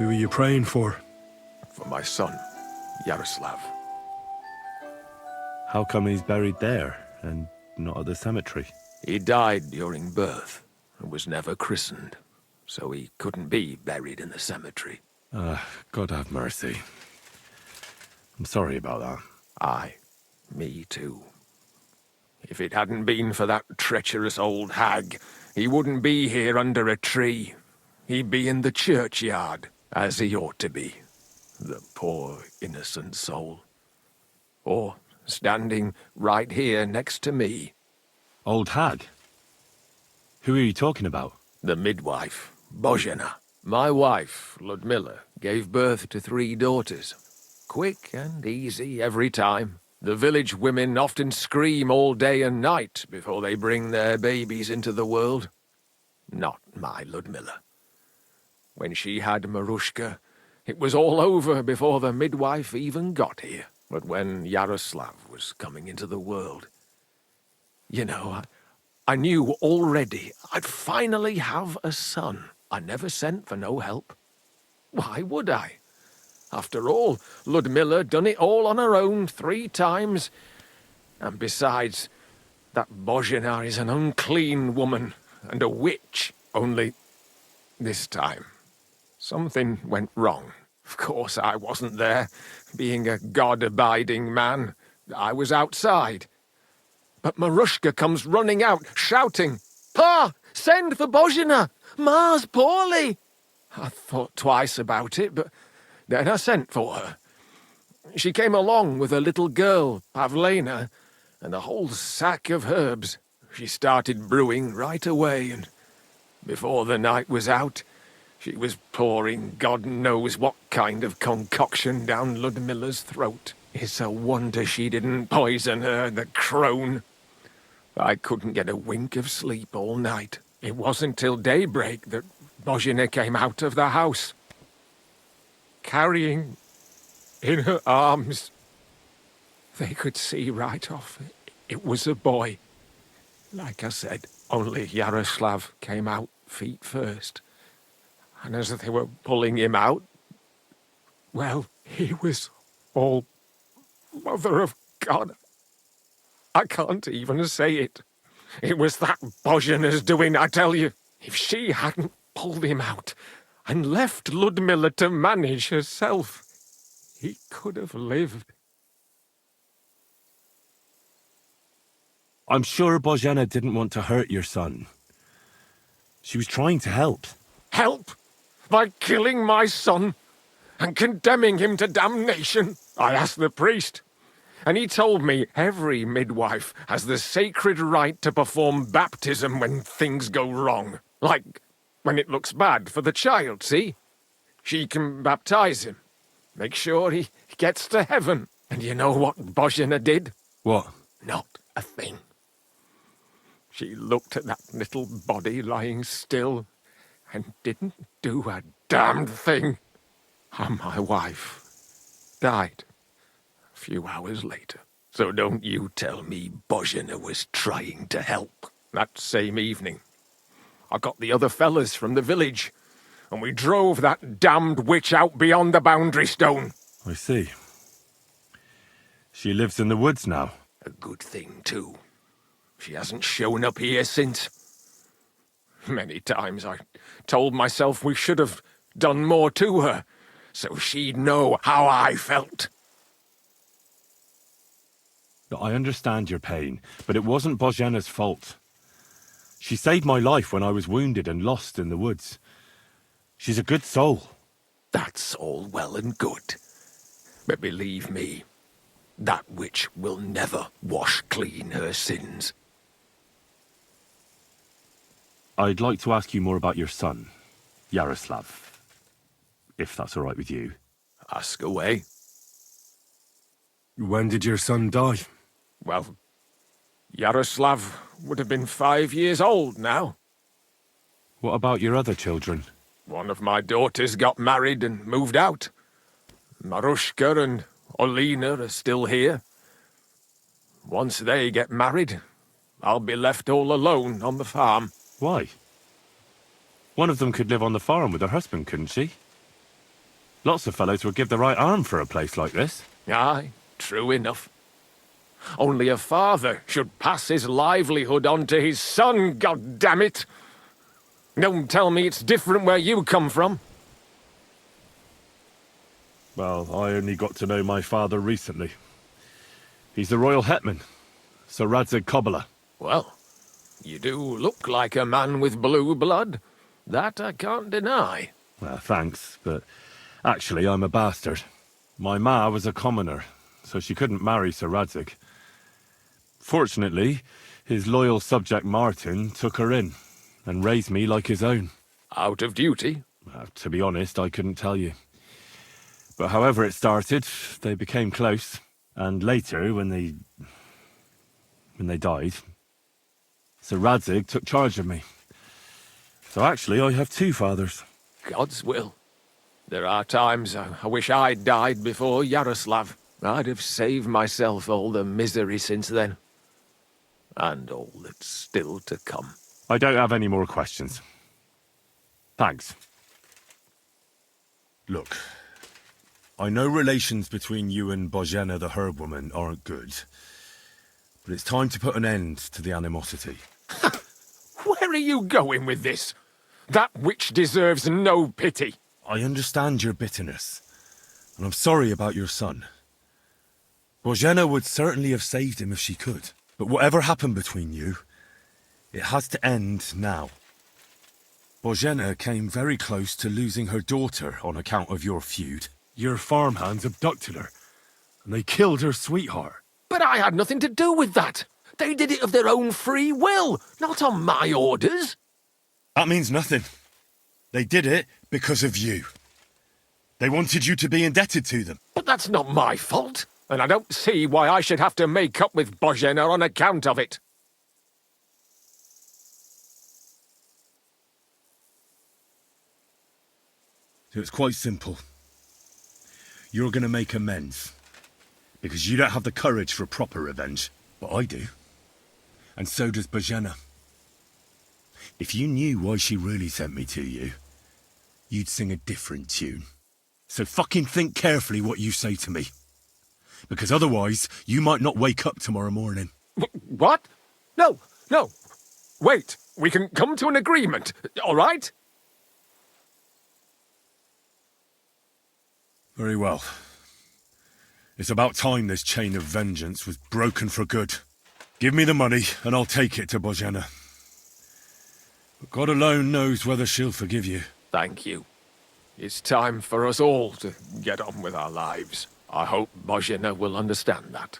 Who are you praying for? For my son, Yaroslav. How come he's buried there, and not at the cemetery? He died during birth, and was never christened, so he couldn't be buried in the cemetery. God have mercy. I'm sorry about that. Aye, me too. If it hadn't been for that treacherous old hag, he wouldn't be here under a tree. He'd be in the churchyard, as he ought to be. The poor, innocent soul. Or standing right here next to me. Old hag? Who are you talking about? The midwife, Bozhena. My wife, Ludmilla, gave birth to 3 daughters. Quick and easy every time. The village women often scream all day and night before they bring their babies into the world. Not my Ludmilla. When she had Marushka, it was all over before the midwife even got here. But when Yaroslav was coming into the world, you know, I knew already I'd finally have a son. I never sent for no help. Why would I? After all, Ludmilla done it all on her own 3 times. And besides, that Bozhena is an unclean woman and a witch. Only this time, something went wrong. Of course I wasn't there. Being a God-abiding man, I was outside. But Marushka comes running out, shouting, "Pa! Send for Bozhena! Ma's poorly!" I thought twice about it, but then I sent for her. She came along with a little girl, Pavlena, and a whole sack of herbs. She started brewing right away, and before the night was out, she was pouring God knows what kind of concoction down Ludmilla's throat. It's a wonder she didn't poison her, the crone. I couldn't get a wink of sleep all night. It wasn't till daybreak that Bozhena came out of the house, carrying in her arms. They could see right off it was a boy. Like I said, only Yaroslav came out feet first. And as they were pulling him out, well, he was all Mother of God. I can't even say it. It was that Bozhena's doing, I tell you. If she hadn't pulled him out and left Ludmilla to manage herself, he could have lived. I'm sure Bozhena didn't want to hurt your son. She was trying to help. Help? By killing my son and condemning him to damnation? I asked the priest, and he told me every midwife has the sacred right to perform baptism when things go wrong. Like when it looks bad for the child, see? She can baptize him, make sure he gets to heaven. And you know what Bozhena did? What? Not a thing. She looked at that little body lying still and didn't do a damned thing. And my wife died a few hours later. So don't you tell me Bozhena was trying to help. That same evening, I got the other fellas from the village, and we drove that damned witch out beyond the boundary stone. I see. She lives in the woods now. A good thing, too. She hasn't shown up here since. Many times I told myself we should have done more to her, so she'd know how I felt. I understand your pain, but it wasn't Bozhena's fault. She saved my life when I was wounded and lost in the woods. She's a good soul. That's all well and good. But believe me, that witch will never wash clean her sins. I'd like to ask you more about your son, Yaroslav, if that's all right with you. Ask away. When did your son die? Well, Yaroslav would have been 5 years old now. What about your other children? One of my daughters got married and moved out. Marushka and Olina are still here. Once they get married, I'll be left all alone on the farm. Why? One of them could live on the farm with her husband, couldn't she? Lots of fellows would give the right arm for a place like this. Aye, true enough. Only a father should pass his livelihood on to his son, God damn it! Don't tell me it's different where you come from. Well, I only got to know my father recently. He's the royal hetman, Sir Radzig Kobyla. Well, you do look like a man with blue blood. That I can't deny. Well, thanks, but actually I'm a bastard. My ma was a commoner, so she couldn't marry Sir Radzig. Fortunately, his loyal subject Martin took her in and raised me like his own. Out of duty? To be honest, I couldn't tell you. But however it started, they became close. And later, when they died, Sir Radzig took charge of me. So actually, I have two fathers. God's will. There are times I wish I'd died before Yaroslav. I'd have saved myself all the misery since then. And all that's still to come. I don't have any more questions. Thanks. Look, I know relations between you and Bozhena the herb woman aren't good, but it's time to put an end to the animosity. Where are you going with this? That witch deserves no pity. I understand your bitterness, and I'm sorry about your son. Bozhena would certainly have saved him if she could, but whatever happened between you, it has to end now. Bozhena came very close to losing her daughter on account of your feud. Your farmhands abducted her, and they killed her sweetheart. But I had nothing to do with that. They did it of their own free will, not on my orders. That means nothing. They did it because of you. They wanted you to be indebted to them. But that's not my fault, and I don't see why I should have to make up with Bozhena on account of it. So it's quite simple. You're going to make amends. Because you don't have the courage for proper revenge. But I do. And so does Bozhena. If you knew why she really sent me to you, you'd sing a different tune. So fucking think carefully what you say to me. Because otherwise, you might not wake up tomorrow morning. What? No, no. Wait, we can come to an agreement, all right? Very well. It's about time this chain of vengeance was broken for good. Give me the money, and I'll take it to Bozhena. But God alone knows whether she'll forgive you. Thank you. It's time for us all to get on with our lives. I hope Bozhena will understand that.